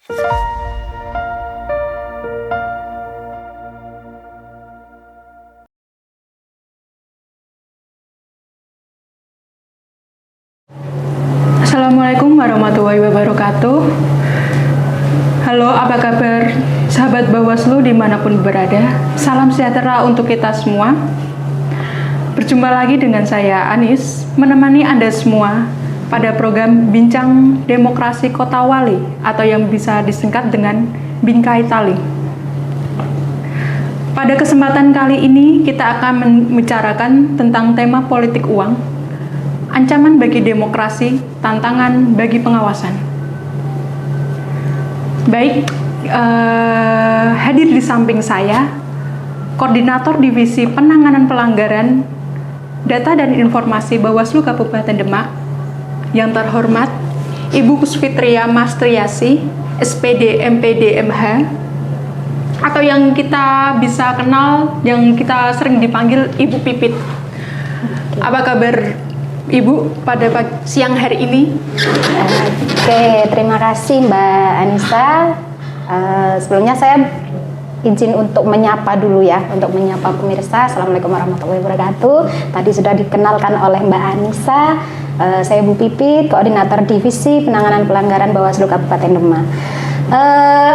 Assalamualaikum warahmatullahi wabarakatuh. Halo, apa kabar sahabat Bawaslu dimanapun berada? Salam sejahtera untuk kita semua. Berjumpa lagi dengan saya Anis, menemani Anda semua pada program Bincang Demokrasi Kota Wali atau yang bisa disingkat dengan Bingkai Tali. Pada kesempatan kali ini kita akan membicarakan tentang tema politik uang, ancaman bagi demokrasi, tantangan bagi pengawasan. Baik, hadir di samping saya, Koordinator Divisi Penanganan Pelanggaran Data dan Informasi Bawaslu Kabupaten Demak, yang terhormat Ibu Puspitria Mastriasi, SPD MPD MH, atau yang kita bisa kenal, yang kita sering dipanggil Ibu Pipit. Apa kabar Ibu pada siang hari ini? Oke, terima kasih Mbak Anissa. Sebelumnya saya izin untuk menyapa dulu ya, untuk menyapa pemirsa. Assalamualaikum warahmatullahi wabarakatuh. Tadi sudah dikenalkan oleh Mbak Anissa. Saya Bu Pipit, Koordinator Divisi Penanganan Pelanggaran Bawaslu Kabupaten Demak.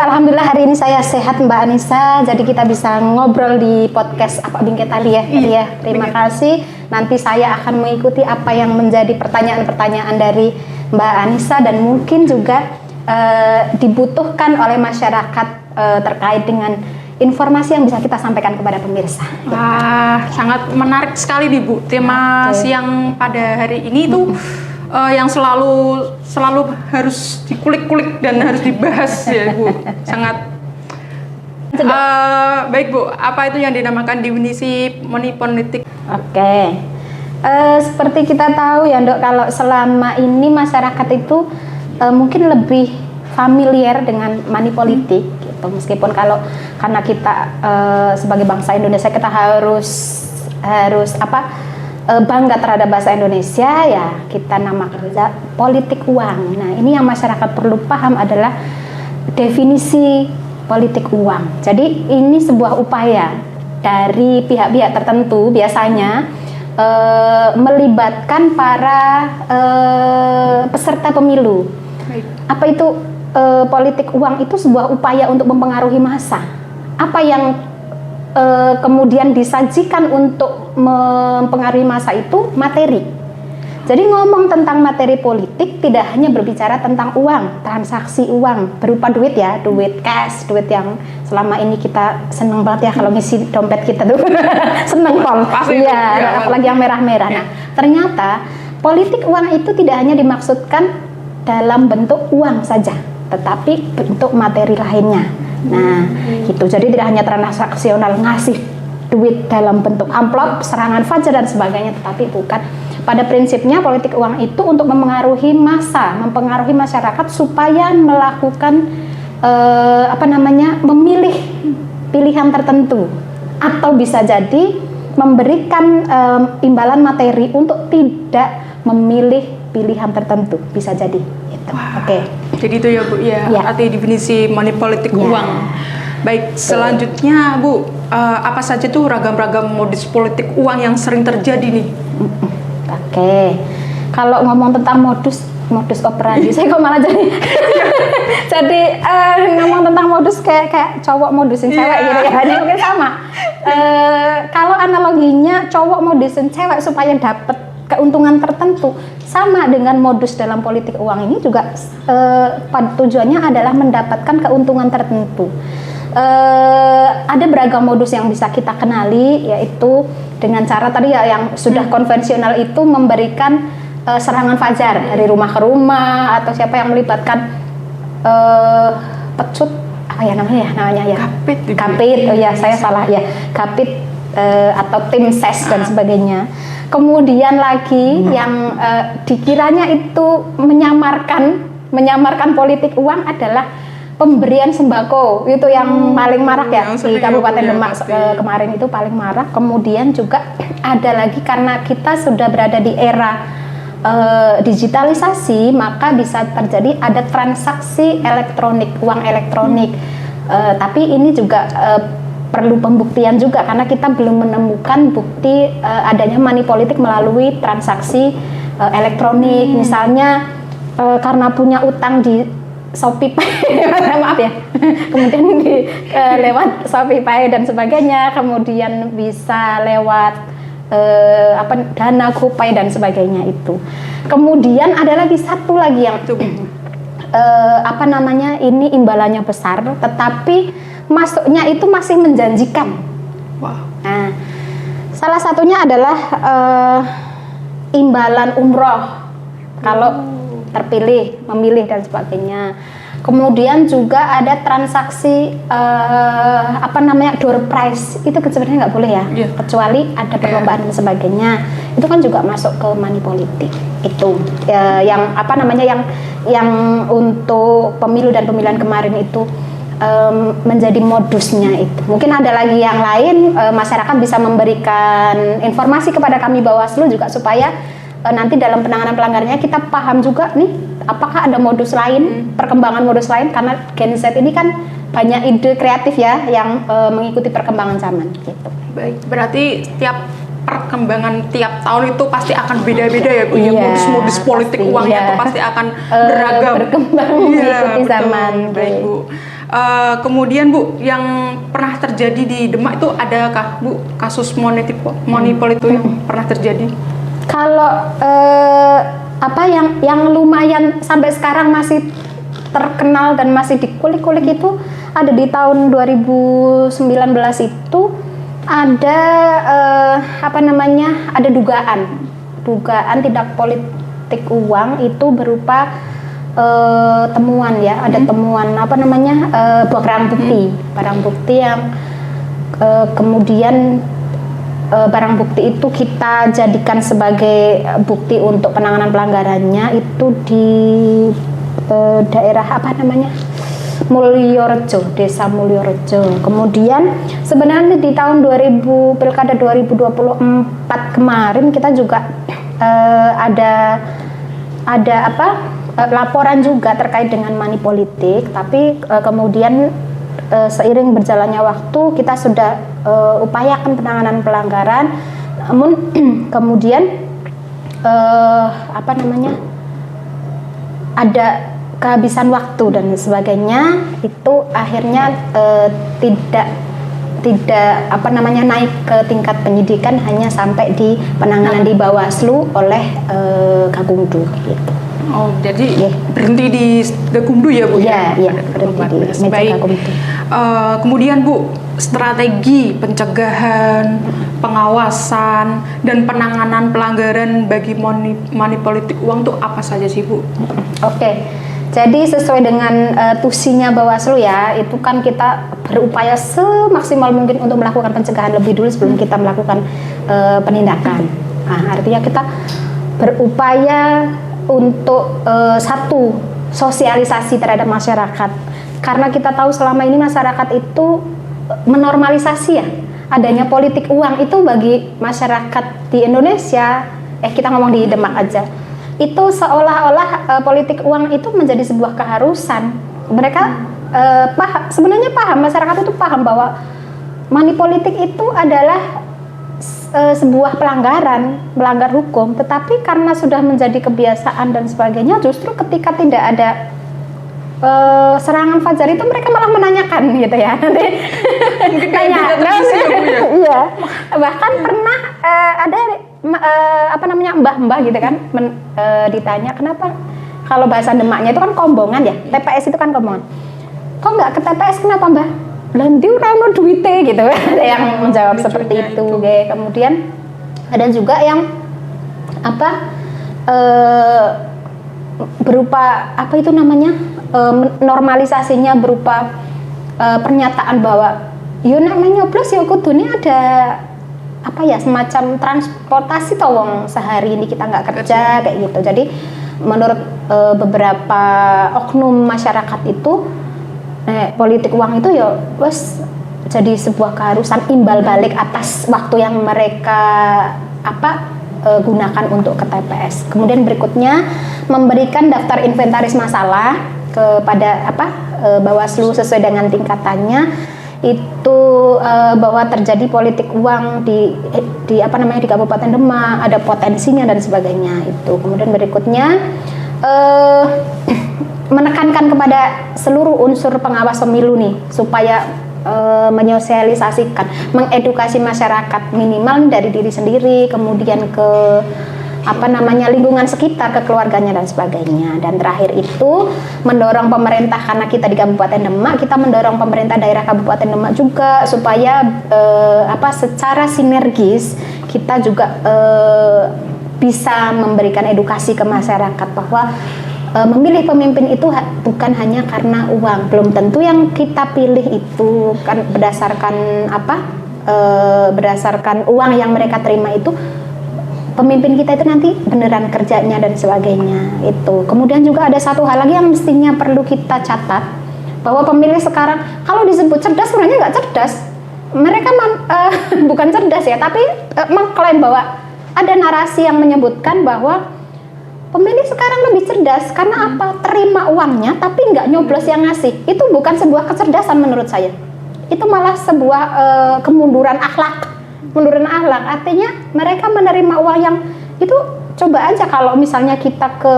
Alhamdulillah hari ini saya sehat Mbak Anissa, jadi kita bisa ngobrol di podcast Apa Bingkai Tali ya. Iya, terima kasih. Nanti saya akan mengikuti apa yang menjadi pertanyaan-pertanyaan dari Mbak Anissa dan mungkin juga dibutuhkan oleh masyarakat terkait dengan informasi yang bisa kita sampaikan kepada pemirsa. Wah, sangat menarik sekali nih Bu. Tema siang pada hari ini itu yang selalu harus dikulik-kulik dan harus dibahas ya Bu. Sangat baik Bu. Apa itu yang dinamakan definisi money politik? Oke. Seperti kita tahu ya Dok, kalau selama ini masyarakat itu mungkin lebih familiar dengan money politik gitu. Meskipun karena kita sebagai bangsa Indonesia kita harus bangga terhadap bahasa Indonesia ya, kita namakan politik uang. Nah, ini yang masyarakat perlu paham adalah definisi politik uang. Jadi ini sebuah upaya dari pihak-pihak tertentu, biasanya melibatkan para peserta pemilu. Apa itu politik uang? Itu sebuah upaya untuk mempengaruhi massa. Apa yang kemudian disajikan untuk mempengaruhi massa itu materi. Jadi ngomong tentang materi politik tidak hanya berbicara tentang uang, transaksi uang berupa duit ya, duit cash, duit yang selama ini kita seneng banget ya kalau ngisi dompet kita tuh seneng pol, iya, apalagi yang merah-merah. Nah, ternyata politik uang itu tidak hanya dimaksudkan dalam bentuk uang saja, tetapi bentuk materi lainnya. Nah, gitu. Jadi tidak hanya transaksional ngasih duit dalam bentuk amplop, serangan fajar dan sebagainya, tetapi bukan. Pada prinsipnya politik uang itu untuk mempengaruhi massa, mempengaruhi masyarakat supaya melakukan memilih pilihan tertentu, atau bisa jadi memberikan imbalan materi untuk tidak memilih pilihan tertentu, bisa jadi. Oke. Jadi itu ya Bu ya, arti definisi money politik uang. Baik, selanjutnya Bu, apa saja tuh ragam-ragam modus politik uang yang sering terjadi nih? Oke, kalau ngomong tentang modus operandi, saya kok malah jadi ngomong tentang modus kayak cowok modusin cewek gitu ya, ini mungkin sama. Kalau analoginya cowok modusin cewek supaya dapat keuntungan tertentu, sama dengan modus dalam politik uang ini juga tujuannya adalah mendapatkan keuntungan tertentu. Ada beragam modus yang bisa kita kenali, yaitu dengan cara tadi ya yang sudah konvensional itu memberikan serangan fajar dari rumah ke rumah, atau siapa yang melibatkan pecut apa ya namanya ya kapit, oh ya saya salah ya, kapit atau tim ses dan sebagainya. Kemudian lagi yang dikiranya itu menyamarkan politik uang adalah pemberian sembako, itu yang paling marak ya di Kabupaten Demak kemarin itu paling marak. Kemudian juga ada lagi karena kita sudah berada di era digitalisasi, maka bisa terjadi ada transaksi elektronik, uang elektronik. Tapi ini juga perlu pembuktian juga karena kita belum menemukan bukti adanya money politik melalui transaksi elektronik. Misalnya karena punya utang di Shopee Pay, maaf ya, kemudian lewat Shopee Pay dan sebagainya, kemudian bisa lewat Dana, GoPay dan sebagainya itu. Kemudian ada lagi satu lagi yang ini imbalannya besar, tetapi masuknya itu masih menjanjikan. Wow. Nah, salah satunya adalah imbalan umroh kalau terpilih, memilih dan sebagainya. Kemudian juga ada transaksi door prize, itu sebenarnya nggak boleh ya, kecuali ada perlombaan dan sebagainya. Itu kan juga masuk ke money politik. Itu yang untuk pemilu dan pemilihan kemarin itu menjadi modusnya itu. Mungkin ada lagi yang lain, masyarakat bisa memberikan informasi kepada kami Bawaslu juga supaya nanti dalam penanganan pelanggarannya kita paham juga nih apakah ada modus lain, perkembangan modus lain, karena Gen Z ini kan banyak ide kreatif ya yang mengikuti perkembangan zaman gitu. Baik, berarti setiap perkembangan tiap tahun itu pasti akan beda-beda ya Bu. Modus-modus politik pasti, uangnya itu pasti akan beragam, berkembang mengikuti zaman. Baik Bu. Kemudian Bu, yang pernah terjadi di Demak itu adakah Bu kasus money politik yang pernah terjadi? Kalau yang lumayan sampai sekarang masih terkenal dan masih dikulik-kulik itu ada di tahun 2019 itu ada ada dugaan tindak politik uang itu berupa temuan ya, ada temuan barang bukti yang kemudian barang bukti itu kita jadikan sebagai bukti untuk penanganan pelanggarannya itu di daerah Mulyorejo, Desa Mulyorejo. Kemudian sebenarnya di tahun Pilkada 2024 kemarin kita juga ada laporan juga terkait dengan money politik, tapi kemudian seiring berjalannya waktu kita sudah upayakan penanganan pelanggaran, namun kemudian ada kehabisan waktu dan sebagainya, itu akhirnya tidak naik ke tingkat penyidikan, hanya sampai di penanganan di Bawaslu oleh Gakumdu gitu. Oh, jadi berhenti di Gakumdu ya Bu? Iya, berhenti di meja Gakumdu. Kemudian Bu, strategi pencegahan, pengawasan, dan penanganan pelanggaran bagi money politik uang itu apa saja sih Bu? Oke, jadi sesuai dengan tusinya Bawaslu ya, itu kan kita berupaya semaksimal mungkin untuk melakukan pencegahan lebih dulu sebelum kita melakukan penindakan. Nah, artinya kita berupaya untuk satu, sosialisasi terhadap masyarakat, karena kita tahu selama ini masyarakat itu menormalisasi ya adanya politik uang itu bagi masyarakat di Indonesia, kita ngomong di Demak aja, itu seolah-olah politik uang itu menjadi sebuah keharusan. Mereka sebenarnya paham, masyarakat itu paham bahwa money politik itu adalah sebuah melanggar hukum, tetapi karena sudah menjadi kebiasaan dan sebagainya, justru ketika tidak ada serangan fajar itu mereka malah menanyakan gitu ya, nanti tanya iya, bahkan pernah ada mbah-mbah gitu kan ditanya kenapa, kalau bahasa Demaknya itu kan kombongan ya, TPS itu kan kombongan, kok nggak ke TPS, kenapa mbah? Lanti orang duitnya gitu, ada yang menjawab seperti itu. Kemudian ada juga yang berupa normalisasinya berupa pernyataan bahwa yo namanya nyoblos ya kudune ada semacam transportasi tawong sehari ini kita nggak kerja kayak gitu. Jadi menurut beberapa oknum masyarakat itu politik uang itu ya wes jadi sebuah keharusan, imbal balik atas waktu yang mereka gunakan untuk ke TPS. Kemudian berikutnya memberikan daftar inventaris masalah kepada Bawaslu sesuai dengan tingkatannya, itu bahwa terjadi politik uang di Kabupaten Demak, ada potensinya dan sebagainya itu. Kemudian berikutnya menekankan kepada seluruh unsur pengawas pemilu nih supaya menyosialisasikan, mengedukasi masyarakat minimal dari diri sendiri, kemudian ke lingkungan sekitar, ke keluarganya dan sebagainya. Dan terakhir itu mendorong pemerintah, karena kita di Kabupaten Demak, kita mendorong pemerintah daerah Kabupaten Demak juga supaya secara sinergis kita juga bisa memberikan edukasi ke masyarakat bahwa memilih pemimpin itu bukan hanya karena uang. Belum tentu yang kita pilih itu kan berdasarkan berdasarkan uang yang mereka terima itu pemimpin kita itu nanti beneran kerjanya dan sebagainya itu. Kemudian juga ada satu hal lagi yang mestinya perlu kita catat, bahwa pemilih sekarang kalau disebut cerdas sebenarnya nggak cerdas. Mereka bukan cerdas ya, tapi mengklaim bahwa ada narasi yang menyebutkan bahwa pemilih sekarang lebih cerdas karena apa? Terima uangnya tapi nggak nyoblos yang ngasih. Itu bukan sebuah kecerdasan menurut saya. Itu malah sebuah kemunduran akhlak. Menurun akhlak, artinya mereka menerima uang yang itu. Coba aja kalau misalnya kita ke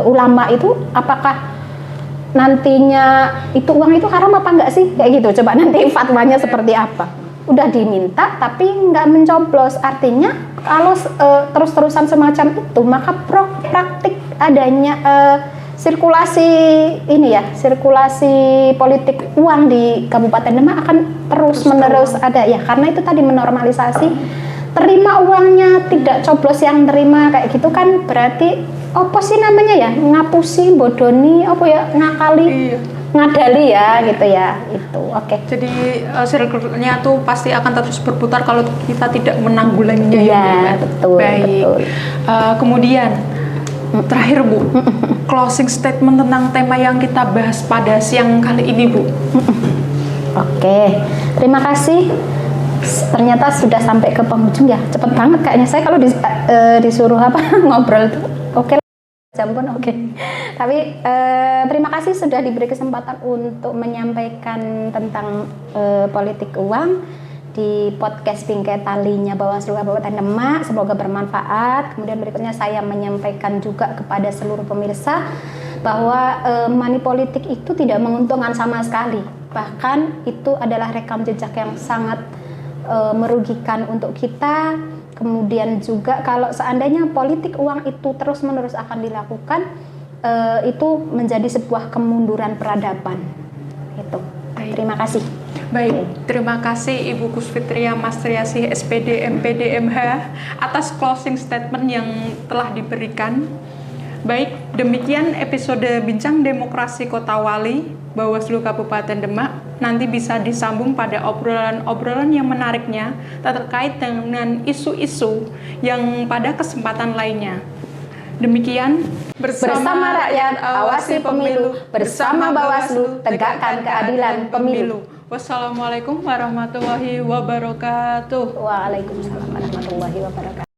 ulama itu, apakah nantinya itu uang itu haram apa enggak sih, kayak gitu. Coba nanti fatwanya seperti apa. Udah diminta tapi nggak mencoblos, artinya kalau terus-terusan semacam itu maka praktik adanya sirkulasi politik uang di Kabupaten Demak akan terus-menerus ada ya, karena itu tadi menormalisasi terima uangnya, tidak coblos yang terima kayak gitu kan, berarti apa sih namanya ya, ngapusi, bodoni, ngakali, ngadali ya gitu ya, itu. Oke. Jadi circle-nya tuh pasti akan terus berputar kalau kita tidak menanggulanginya. Iya, betul. Baik. Betul. Kemudian terakhir Bu, closing statement tentang tema yang kita bahas pada siang kali ini Bu. Oke, terima kasih. Ternyata sudah sampai ke penghujung ya, cepet banget kayaknya. Saya kalau disuruh ngobrol tuh oke jam pun oke. Tapi terima kasih sudah diberi kesempatan untuk menyampaikan tentang politik uang di podcast Bingkai Talinya Bawaslu Kabupaten Demak. Semoga bermanfaat. Kemudian berikutnya saya menyampaikan juga kepada seluruh pemirsa bahwa money politik itu tidak menguntungkan sama sekali. Bahkan itu adalah rekam jejak yang sangat merugikan untuk kita. Kemudian juga kalau seandainya politik uang itu terus-menerus akan dilakukan, itu menjadi sebuah kemunduran peradaban. Itu. Terima kasih. Baik, terima kasih Ibu Kusfitria Mastriasih SPD MPD MH atas closing statement yang telah diberikan. Baik, demikian episode Bincang Demokrasi Kota Wali Bawaslu Kabupaten Demak. Nanti bisa disambung pada obrolan-obrolan yang menariknya terkait dengan isu-isu yang pada kesempatan lainnya. Demikian, bersama rakyat awasi pemilu, bersama Bawaslu tegakkan keadilan pemilu. Wassalamualaikum warahmatullahi wabarakatuh. Waalaikumsalam warahmatullahi wabarakatuh.